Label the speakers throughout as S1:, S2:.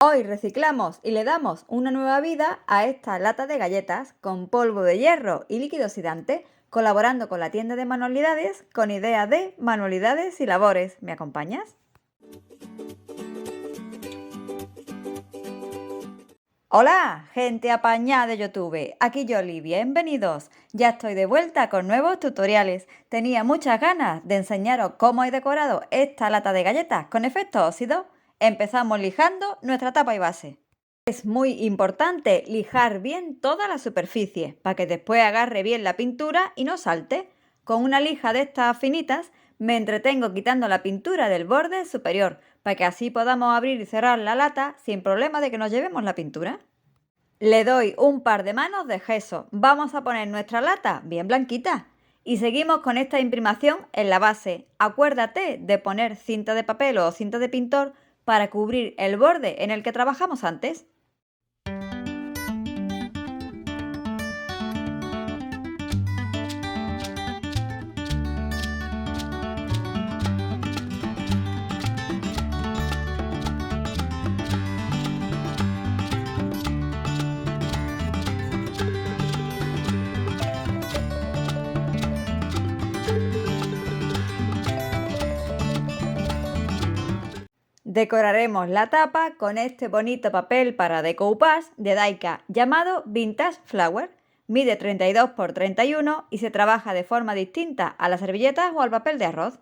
S1: Hoy reciclamos y le damos una nueva vida a esta lata de galletas con polvo de hierro y líquido oxidante, colaborando con la tienda de manualidades con ideas de manualidades y labores. ¿Me acompañas? Hola, gente apañada de YouTube, aquí Yoli, bienvenidos. Ya estoy de vuelta con nuevos tutoriales. Tenía muchas ganas de enseñaros cómo he decorado esta lata de galletas con efecto óxido. Empezamos lijando nuestra tapa y base. Es muy importante lijar bien toda la superficie para que después agarre bien la pintura y no salte. Con una lija de estas finitas me entretengo quitando la pintura del borde superior para que así podamos abrir y cerrar la lata sin problema de que nos llevemos la pintura. Le doy un par de manos de gesso. Vamos a poner nuestra lata bien blanquita. Y seguimos con esta imprimación en la base. Acuérdate de poner cinta de papel o cinta de pintor para cubrir el borde en el que trabajamos antes. Decoraremos la tapa con este bonito papel para decoupage de Daika llamado Vintage Flower. Mide 32 x 31 y se trabaja de forma distinta a las servilletas o al papel de arroz.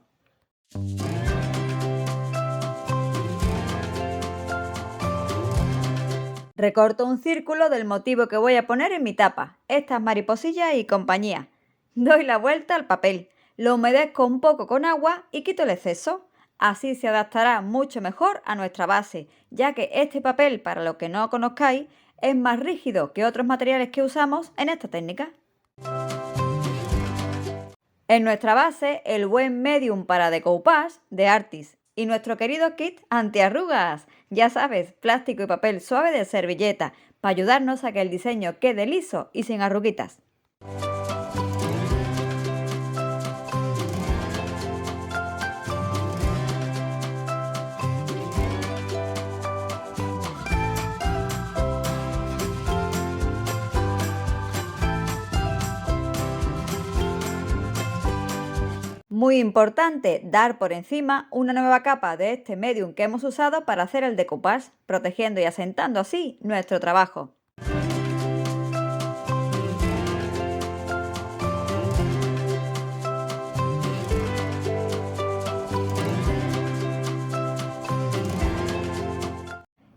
S1: Recorto un círculo del motivo que voy a poner en mi tapa, estas mariposillas y compañía. Doy la vuelta al papel, lo humedezco un poco con agua y quito el exceso. Así se adaptará mucho mejor a nuestra base, ya que este papel, para los que no conozcáis, es más rígido que otros materiales que usamos en esta técnica. En nuestra base, el buen medium para decoupage de Artis y nuestro querido kit antiarrugas, ya sabes, plástico y papel suave de servilleta, para ayudarnos a que el diseño quede liso y sin arruguitas. Muy importante dar por encima una nueva capa de este medium que hemos usado para hacer el decoupage, protegiendo y asentando así nuestro trabajo.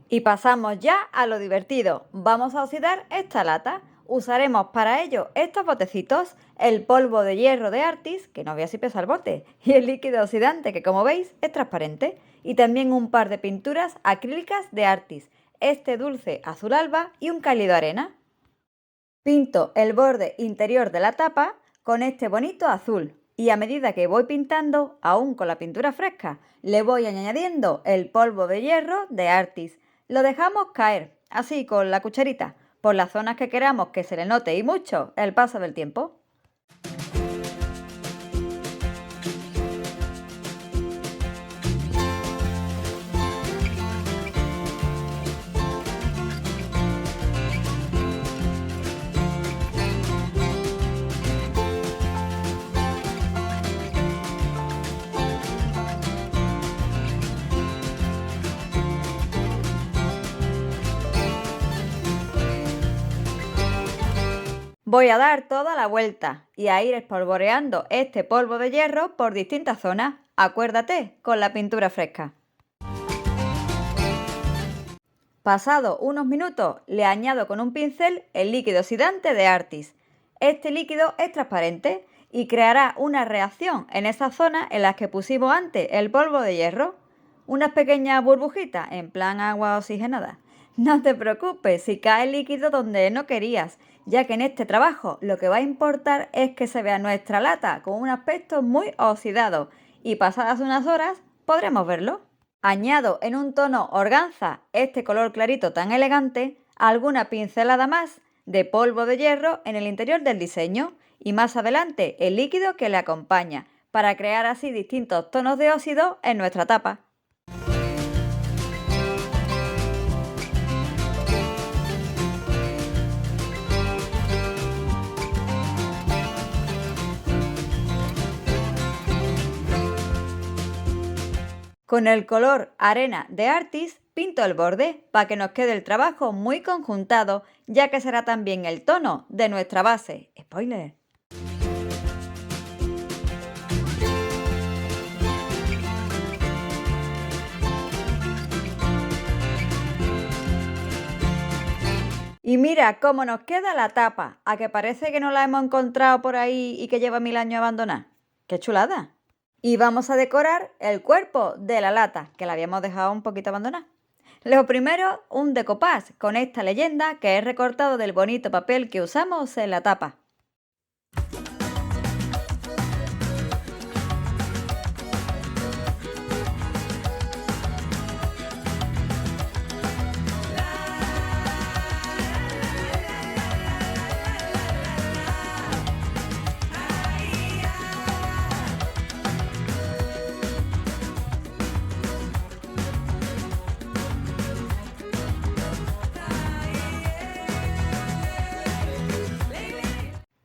S1: Y pasamos ya a lo divertido. Vamos a oxidar esta lata. Usaremos para ello estos botecitos, el polvo de hierro de Artis, que no veas si pesa el bote, y el líquido oxidante, que como veis es transparente, y también un par de pinturas acrílicas de Artis, este dulce azul alba y un cálido arena. Pinto el borde interior de la tapa con este bonito azul y a medida que voy pintando, aún con la pintura fresca, le voy añadiendo el polvo de hierro de Artis. Lo dejamos caer, así con la cucharita, por las zonas que queramos que se le note y mucho el paso del tiempo. Voy a dar toda la vuelta y a ir espolvoreando este polvo de hierro por distintas zonas. Acuérdate, con la pintura fresca. Pasado unos minutos, le añado con un pincel el líquido oxidante de Artis. Este líquido es transparente y creará una reacción en esas zonas en las que pusimos antes el polvo de hierro. Unas pequeñas burbujitas, en plan agua oxigenada. No te preocupes si cae líquido donde no querías, ya que en este trabajo lo que va a importar es que se vea nuestra lata con un aspecto muy oxidado y pasadas unas horas podremos verlo. Añado en un tono organza, este color clarito tan elegante, alguna pincelada más de polvo de hierro en el interior del diseño y más adelante el líquido que le acompaña, para crear así distintos tonos de óxido en nuestra tapa. Con el color arena de Artis pinto el borde para que nos quede el trabajo muy conjuntado, ya que será también el tono de nuestra base. ¡Spoiler! Y mira cómo nos queda la tapa, a que parece que no la hemos encontrado por ahí y que lleva 1000 años abandonada. ¡Qué chulada! Y vamos a decorar el cuerpo de la lata, que la habíamos dejado un poquito abandonada. Lo primero, un decoupage con esta leyenda que he recortado del bonito papel que usamos en la tapa.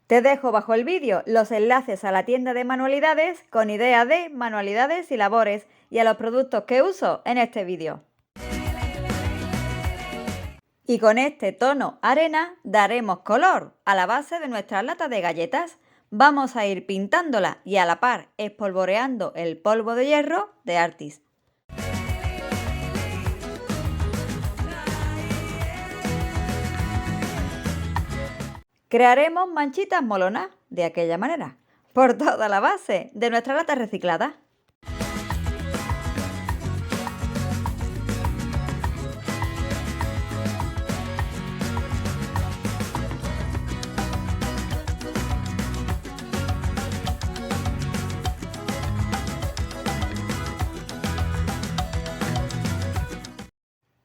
S1: Te dejo bajo el vídeo los enlaces a la tienda de manualidades con ideas de manualidades y labores y a los productos que uso en este vídeo. Y con este tono arena daremos color a la base de nuestras latas de galletas. Vamos a ir pintándola y a la par espolvoreando el polvo de hierro de Artis. Crearemos manchitas molonas de aquella manera, por toda la base de nuestra lata reciclada.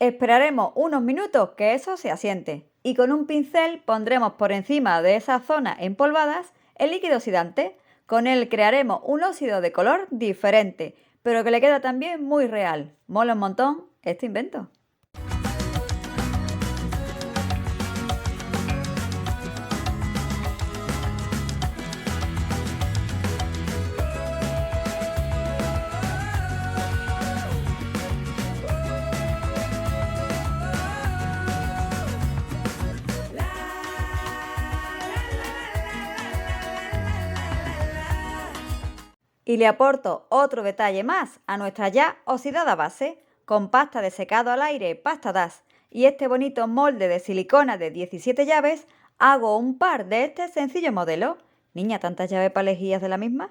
S1: Esperaremos unos minutos que eso se asiente y con un pincel pondremos por encima de esas zonas empolvadas el líquido oxidante. Con él crearemos un óxido de color diferente, pero que le queda también muy real. Mola un montón este invento. Y le aporto otro detalle más a nuestra ya oxidada base con pasta de secado al aire Pasta Das y este bonito molde de silicona de 17 llaves. Hago un par de este sencillo modelo. Niña, ¿tantas llaves para elegir de la misma?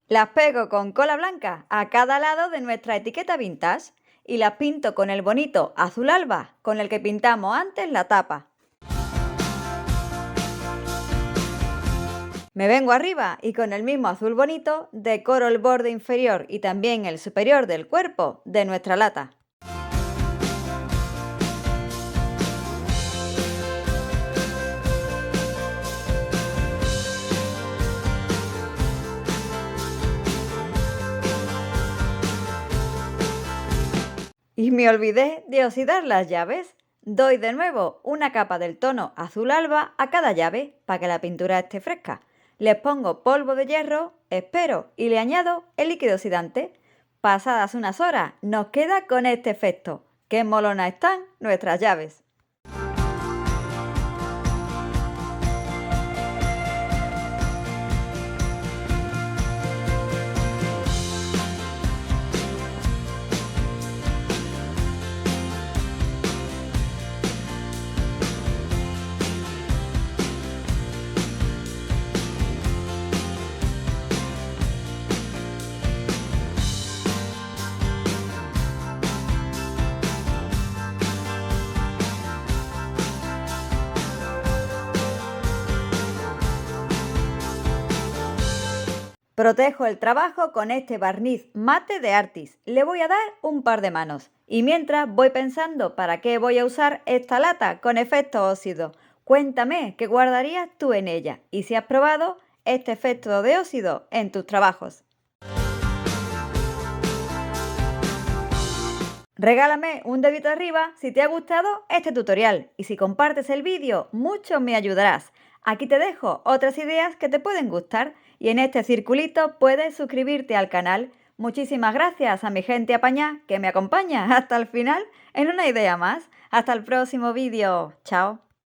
S1: Las pego con cola blanca a cada lado de nuestra etiqueta vintage y las pinto con el bonito azul alba con el que pintamos antes la tapa. Me vengo arriba y con el mismo azul bonito decoro el borde inferior y también el superior del cuerpo de nuestra lata. Y me olvidé de oxidar las llaves. Doy de nuevo una capa del tono azul alba a cada llave para que la pintura esté fresca. Les pongo polvo de hierro, espero y le añado el líquido oxidante. Pasadas unas horas nos queda con este efecto. ¡Qué molonas están nuestras llaves! Protejo el trabajo con este barniz mate de Artis. Le voy a dar un par de manos. Y mientras voy pensando para qué voy a usar esta lata con efecto óxido. Cuéntame qué guardarías tú en ella y si has probado este efecto de óxido en tus trabajos. Regálame un dedito arriba si te ha gustado este tutorial y si compartes el vídeo, mucho me ayudarás. Aquí te dejo otras ideas que te pueden gustar y en este circulito puedes suscribirte al canal. Muchísimas gracias a mi gente apañá que me acompaña hasta el final en una idea más. Hasta el próximo vídeo. Chao.